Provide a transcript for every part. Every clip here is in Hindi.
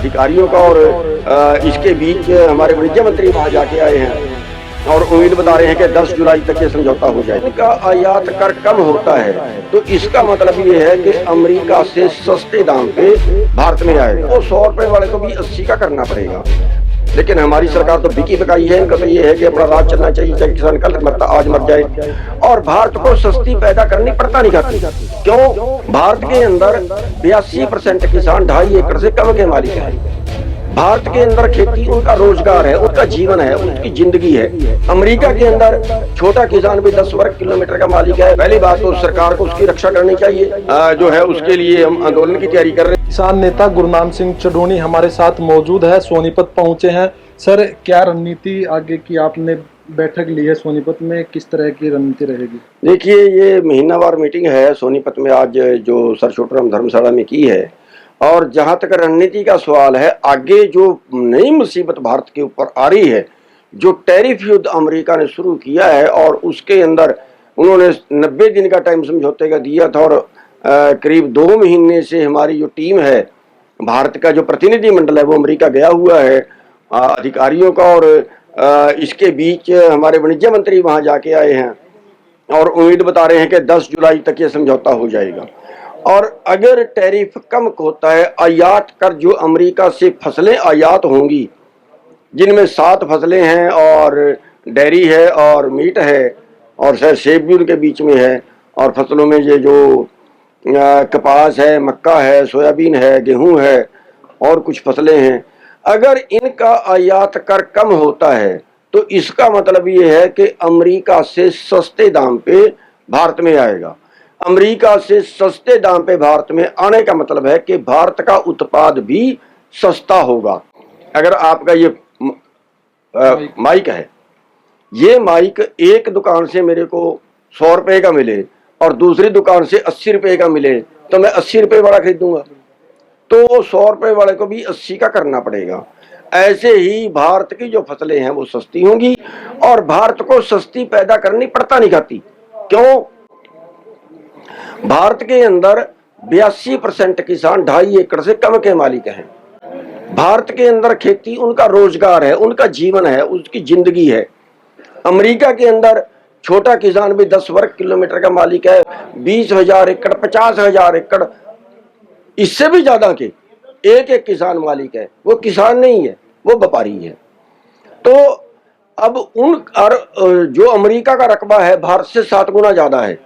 अधिकारियों का और इसके बीच हमारे वाणिज्य मंत्री वहां जाके आए हैं और उम्मीद बता रहे हैं कि 10 जुलाई तक ये समझौता हो जाए। इनका आयात कर कम होता है तो इसका मतलब ये है कि अमेरिका से सस्ते दाम पे भारत में आएगा। वो 100 रुपए वाले को भी 80 का करना पड़ेगा। लेकिन हमारी सरकार तो बिकी बिकाई है। इनका तो ये है कि अपना राज चलना चाहिए, चाहे किसान कल मरता आज मर जाए। और भारत को सस्ती पैदा करनी पड़ता नहीं खाती। क्यों? भारत के अंदर 82% किसान 2.5 एकड़ से कम के मालिक हैं। भारत के अंदर खेती उनका रोजगार है, उनका जीवन है, उनकी जिंदगी है। अमेरिका के अंदर छोटा किसान भी 10 वर्ग किलोमीटर का मालिक है। पहली बात तो सरकार को उसकी रक्षा करनी चाहिए, जो है उसके लिए हम आंदोलन की तैयारी कर रहे हैं। किसान नेता गुरनाम सिंह चढ़ोनी हमारे साथ मौजूद है, सोनीपत पहुंचे हैं। सर, क्या रणनीति आगे की आपने बैठक ली है सोनीपत में, किस तरह की रणनीति रहेगी? देखिए, ये महीनावार मीटिंग है सोनीपत में आज जो सर छोटूराम धर्मशाला में की है। और जहां तक रणनीति का सवाल है, आगे जो नई मुसीबत भारत के ऊपर आ रही है, जो टैरिफ युद्ध अमेरिका ने शुरू किया है और उसके अंदर उन्होंने 90 दिन का टाइम समझौते का दिया था और करीब 2 महीने से हमारी जो टीम है, भारत का जो प्रतिनिधि मंडल है वो अमेरिका गया हुआ है अधिकारियों का। और इसके बीच हमारे वाणिज्य मंत्री वहां जाके आए हैं और उम्मीद बता रहे हैं कि 10 जुलाई तक ये समझौता हो जाएगा। और अगर टैरिफ कम होता है, आयात कर जो अमेरिका से फसलें आयात होंगी, जिनमें 7 फसलें हैं और डेयरी है और मीट है और शायद सेब भी उनके बीच में है। और फसलों में ये जो कपास है, मक्का है, सोयाबीन है, गेहूं है और कुछ फसलें हैं। अगर इनका आयात कर कम होता है तो इसका मतलब ये है कि अमेरिका से सस्ते दाम पे भारत में आएगा। अमेरिका से सस्ते दाम पे भारत में आने का मतलब है कि भारत का उत्पाद भी सस्ता होगा। अगर आपका ये माइक है, ये माइक एक दुकान से मेरे को 100 रुपए का मिले और दूसरी दुकान से 80 रुपए का मिले तो मैं 80 रुपए वाला खरीदूंगा, तो 100 रुपए वाले को भी 80 का करना पड़ेगा। ऐसे ही भारत की जो फसलें हैं वो सस्ती होंगी और भारत को सस्ती पैदा करनी पड़ता नहीं खाती। क्यों? भारत के अंदर 82% किसान 2.5 एकड़ से कम के मालिक हैं। भारत के अंदर खेती उनका रोजगार है, उनका जीवन है, उसकी जिंदगी है। अमेरिका के अंदर छोटा किसान भी 10 वर्ग किलोमीटर का मालिक है। 20,000 एकड़, 50,000 एकड़, इससे भी ज्यादा के एक किसान मालिक है। वो किसान नहीं है, वो व्यापारी है। तो अब जो अमेरिका का रकबा है भारत से 7 गुना ज्यादा है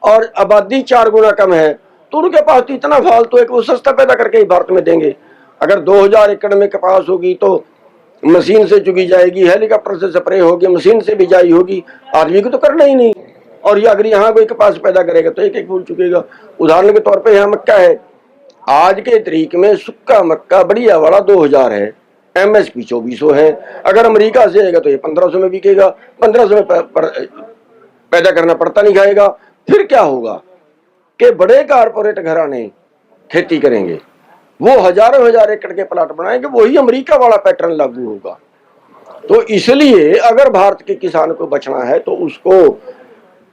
और आबादी 4 गुना कम है, तो उनके पास तो इतना फालतू है कि वो सस्ता पैदा करके ही भारत में देंगे। अगर 2000 एकड़ में कपास होगी तो मशीन से चुगी जाएगी, हेलीकॉप्टर से स्प्रे होगी, मशीन से बिजाई होगी, आदमी को तो करना ही नहीं। और ये अगर यहाँ कोई कपास पैदा करेगा तो एक फूल चुकेगा। उदाहरण के तौर पे यहाँ मक्का है, आज के तरीक में सूखा मक्का बढ़िया वाला 2000 है, MSP 2400 है। अगर अमेरिका से आएगा तो ये 1500 में बिकेगा। 1500 में पैदा करना पड़ता नहीं खाएगा। फिर क्या होगा कि बड़े कारपोरेट घराने खेती करेंगे, वो हजारों हजार एकड़ के प्लाट बनाएंगे, वही अमेरिका वाला पैटर्न लागू होगा। तो इसलिए अगर भारत के किसान को बचना है तो उसको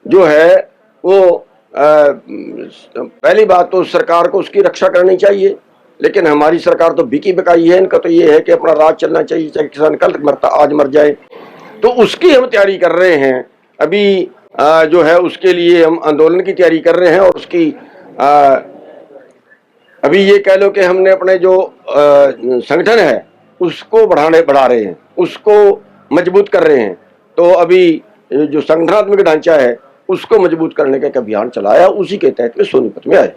जो है वो पहली बात तो सरकार को उसकी रक्षा करनी चाहिए। लेकिन हमारी सरकार तो बिकी बिकाई है। इनका तो ये है कि अपना राज चलना चाहिए, चाहे किसान कल मरता आज मर जाए। तो उसकी हम तैयारी कर रहे हैं अभी, जो है उसके लिए हम आंदोलन की तैयारी कर रहे हैं। और उसकी अभी ये कह लो कि हमने अपने जो संगठन है उसको बढ़ा रहे हैं, उसको मजबूत कर रहे हैं। तो अभी जो संगठनात्मक ढांचा है उसको मजबूत करने का एक अभियान चलाया, उसी के तहत में सोनीपत में आए।